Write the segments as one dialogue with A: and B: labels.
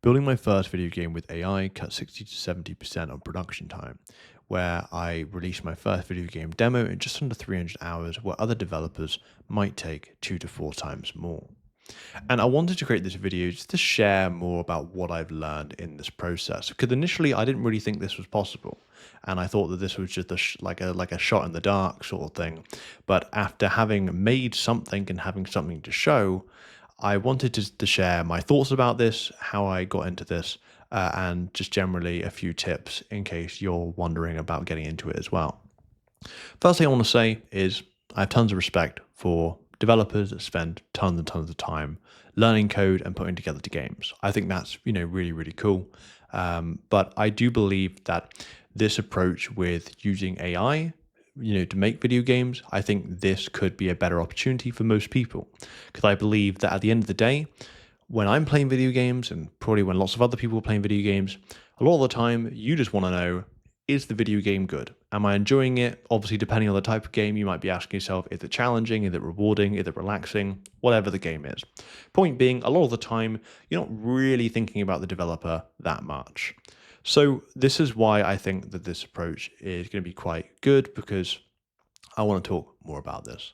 A: Building my first video game with AI cut 60 to 70% on production time, where I released my first video game demo in just under 300 hours, where other developers might take 2 to 4 times more. And I wanted to create this video just to share more about what I've learned in this process, because initially I didn't really think this was possible, and I thought that this was just like a shot in the dark sort of thing. But after having made something and having something to show, I wanted to share my thoughts about this, how I got into this, and just generally a few tips in case you're wondering about getting into it as well. First thing I want to say is I have tons of respect for developers that spend tons and tons of time learning code and putting together the games. I think that's really, really cool. But I do believe that this approach with using AI to make video games, I think this could be a better opportunity for most people. Because I believe that at the end of the day, when I'm playing video games, and probably when lots of other people are playing video games, a lot of the time you just want to know, is the video game good? Am I enjoying it? Obviously, depending on the type of game, you might be asking yourself, is it challenging? Is it rewarding? Is it relaxing? Whatever the game is. Point being, a lot of the time, you're not really thinking about the developer that much. So this is why I think that this approach is going to be quite good, because I want to talk more about this.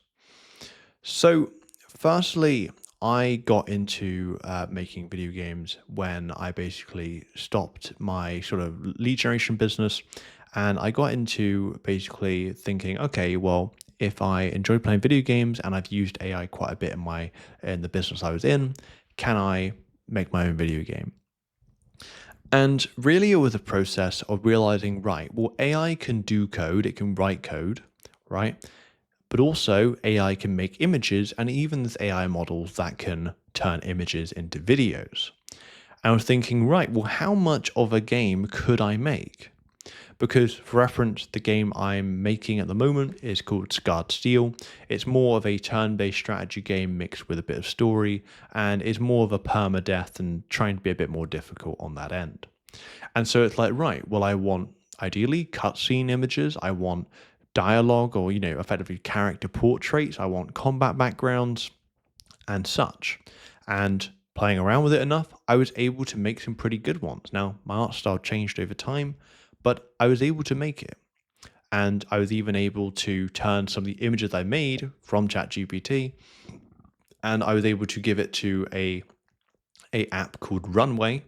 A: So firstly, I got into making video games when I basically stopped my sort of lead generation business, and I got into basically thinking, okay, well, if I enjoy playing video games and I've used AI quite a bit in the business I was in, can I make my own video game? And really it was a process of realizing, right, well, AI can do code, it can write code, right? But also AI can make images, and even there's AI models that can turn images into videos. And I was thinking, right, well, how much of a game could I make? Because for reference, the game I'm making at the moment is called Stone&Steel. It's more of a turn-based strategy game mixed with a bit of story, and is more of a permadeath and trying to be a bit more difficult on that end. And so it's like, right, well, I want ideally cutscene images, I want dialogue or, effectively character portraits, I want combat backgrounds and such. And playing around with it enough, I was able to make some pretty good ones. Now, my art style changed over time, but I was able to make it. And I was even able to turn some of the images I made from ChatGPT, and I was able to give it to a app called Runway,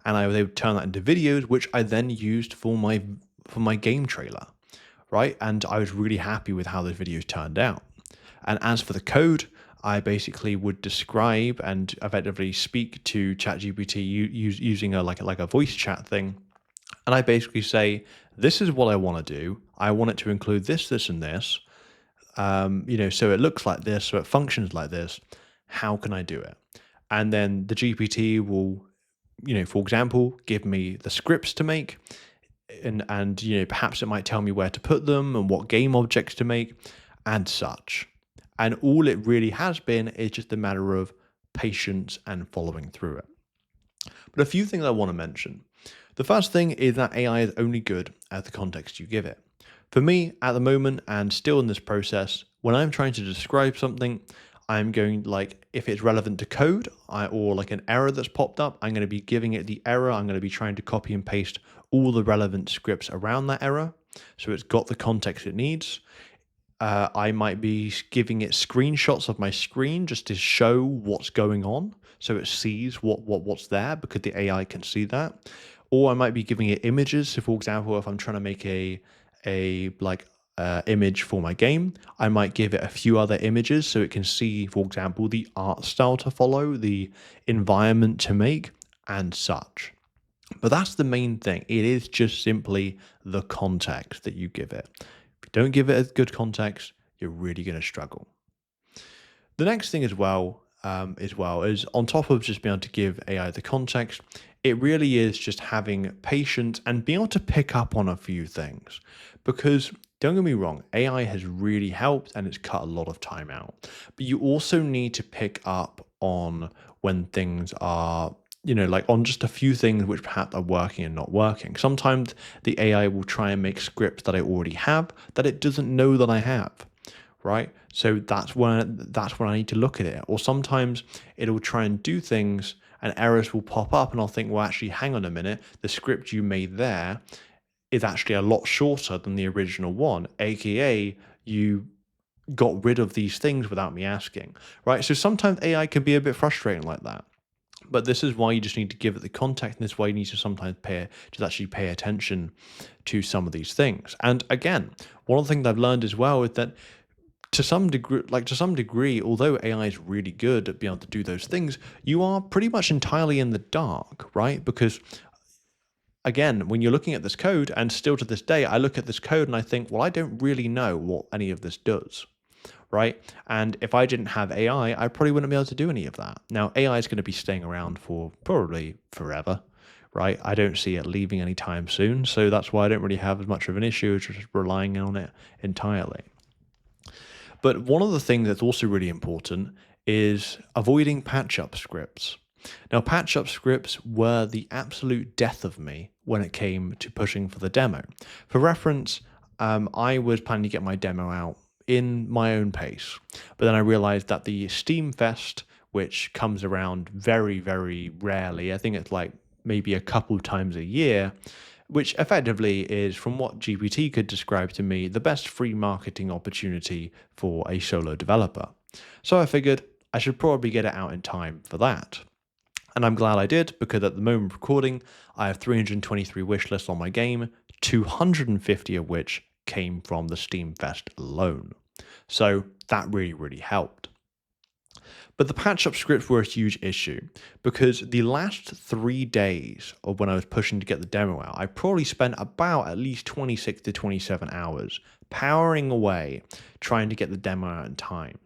A: and I was able to turn that into videos, which I then used for my game trailer, right? And I was really happy with how those videos turned out. And as for the code, I basically would describe and effectively speak to ChatGPT using a voice chat thing. And I basically say, this is what I want to do. I want it to include this, this, and this. So it looks like this, so it functions like this. How can I do it? And then the GPT will, for example, give me the scripts to make, and perhaps it might tell me where to put them and what game objects to make and such. And all it really has been is just a matter of patience and following through it. But a few things I want to mention. The first thing is that AI is only good at the context you give it. For me, at the moment, and still in this process, when I'm trying to describe something, I'm going, if it's relevant to code or like an error that's popped up, I'm going to be giving it the error. I'm going to be trying to copy and paste all the relevant scripts around that error, so it's got the context it needs. I might be giving it screenshots of my screen just to show what's going on, so it sees what's there, because the AI can see that. Or I might be giving it images. So, for example, if I'm trying to make a image for my game, I might give it a few other images so it can see, for example, the art style to follow, the environment to make, and such. But that's the main thing. It is just simply the context that you give it. If you don't give it a good context, you're really going to struggle. The next thing as well is on top of just being able to give AI the context, it really is just having patience and being able to pick up on a few things. Because don't get me wrong, AI has really helped and it's cut a lot of time out. But you also need to pick up on when things are, on just a few things which perhaps are working and not working. Sometimes the AI will try and make scripts that I already have that it doesn't know that I have. Right? So that's when I need to look at it. Or sometimes it'll try and do things and errors will pop up, and I'll think, well, actually, hang on a minute, the script you made there is actually a lot shorter than the original one, aka you got rid of these things without me asking, right? So sometimes AI can be a bit frustrating like that. But this is why you just need to give it the context, and this is why you need to sometimes actually pay attention to some of these things. And again, one of the things I've learned as well is that to some degree, although AI is really good at being able to do those things, you are pretty much entirely in the dark, right? Because again, when you're looking at this code, and still to this day, I look at this code and I think, well, I don't really know what any of this does, right? And if I didn't have AI, I probably wouldn't be able to do any of that. Now, AI is going to be staying around for probably forever, right? I don't see it leaving anytime soon. So that's why I don't really have as much of an issue as just relying on it entirely. But one of the things that's also really important is avoiding patch-up scripts. Now, patch-up scripts were the absolute death of me when it came to pushing for the demo. For reference, I was planning to get my demo out in my own pace, but then I realized that the Steam Fest, which comes around very, very rarely, I think it's like maybe a couple times a year, which effectively is, from what GPT could describe to me, the best free marketing opportunity for a solo developer. So I figured I should probably get it out in time for that. And I'm glad I did, because at the moment of recording, I have 323 wish lists on my game, 250 of which came from the Steam Fest alone. So that really, really helped. But the patch-up scripts were a huge issue, because the last 3 days of when I was pushing to get the demo out, I probably spent about at least 26 to 27 hours powering away trying to get the demo out in time.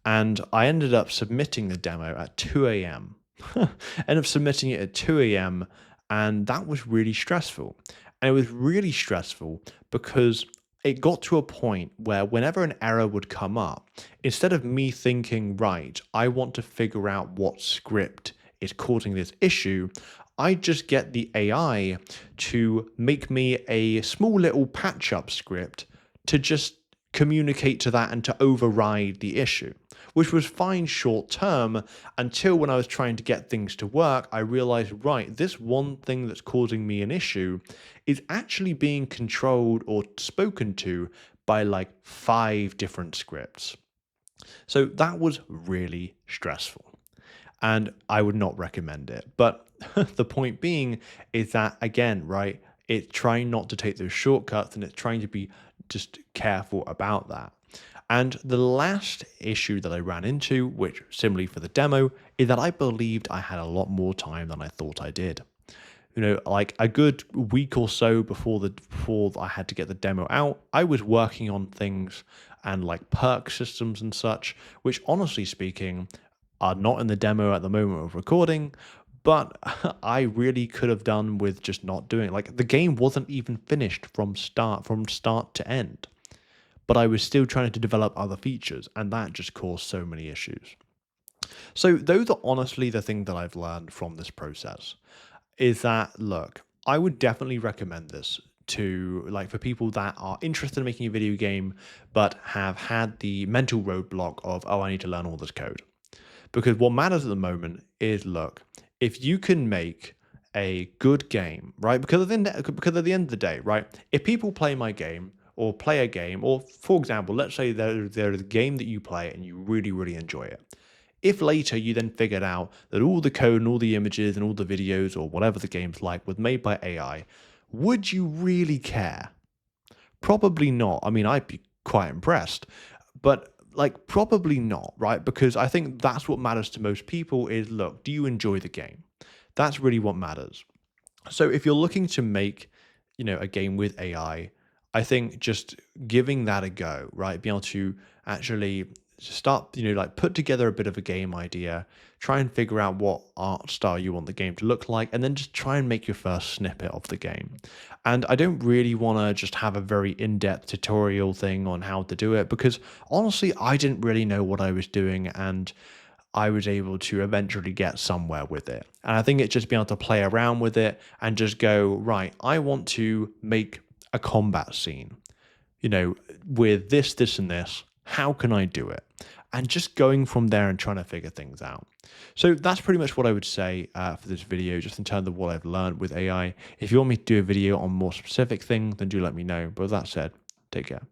A: And I ended up submitting the demo at 2 a.m. Ended up submitting it at 2 a.m. and that was really stressful. And it was really stressful because it got to a point where whenever an error would come up, instead of me thinking, right, I want to figure out what script is causing this issue, I just get the AI to make me a small little patch up script to just communicate to that and to override the issue, which was fine short term, until when I was trying to get things to work, I realized, right, this one thing that's causing me an issue is actually being controlled or spoken to by like 5 different scripts. So that was really stressful, and I would not recommend it. But the point being is that, again, right, it's trying not to take those shortcuts, and it's trying to be just careful about that. And the last issue that I ran into, which similarly for the demo, is that I believed I had a lot more time than I thought I did. You know, like a good week or so before I had to get the demo out, I was working on things and like perk systems and such, which honestly speaking are not in the demo at the moment of recording, but I really could have done with just not doing it. Like the game wasn't even finished from start to end, but I was still trying to develop other features, and that just caused so many issues. So those are honestly the thing that I've learned from this process, is that, look, I would definitely recommend this to, like, for people that are interested in making a video game but have had the mental roadblock of, oh, I need to learn all this code. Because what matters at the moment is, look, if you can make a good game, right? Because at the end of the day, right? If people play my game or play a game, or for example, let's say there's a game that you play and you really, really enjoy it. If later you then figured out that all the code and all the images and all the videos or whatever the game's like was made by AI, would you really care? Probably not. I mean, I'd be quite impressed, but like probably not, right? Because I think that's what matters to most people is, look, do you enjoy the game? That's really what matters. So if you're looking to make, a game with I think just giving that a go, right? Being able to actually start, like put together a bit of a game idea, try and figure out what art style you want the game to look like, and then just try and make your first snippet of the game. And I don't really want to just have a very in-depth tutorial thing on how to do it, because honestly, I didn't really know what I was doing, and I was able to eventually get somewhere with it. And I think it's just being able to play around with it and just go, right, I want to make a combat scene, with this, and this. How can I do it? and just going from there and trying to figure things out. So that's pretty much what I would say for this video, just in terms of what I've learned with AI. If you want me to do a video on more specific things, then do let me know. But with that said, take care.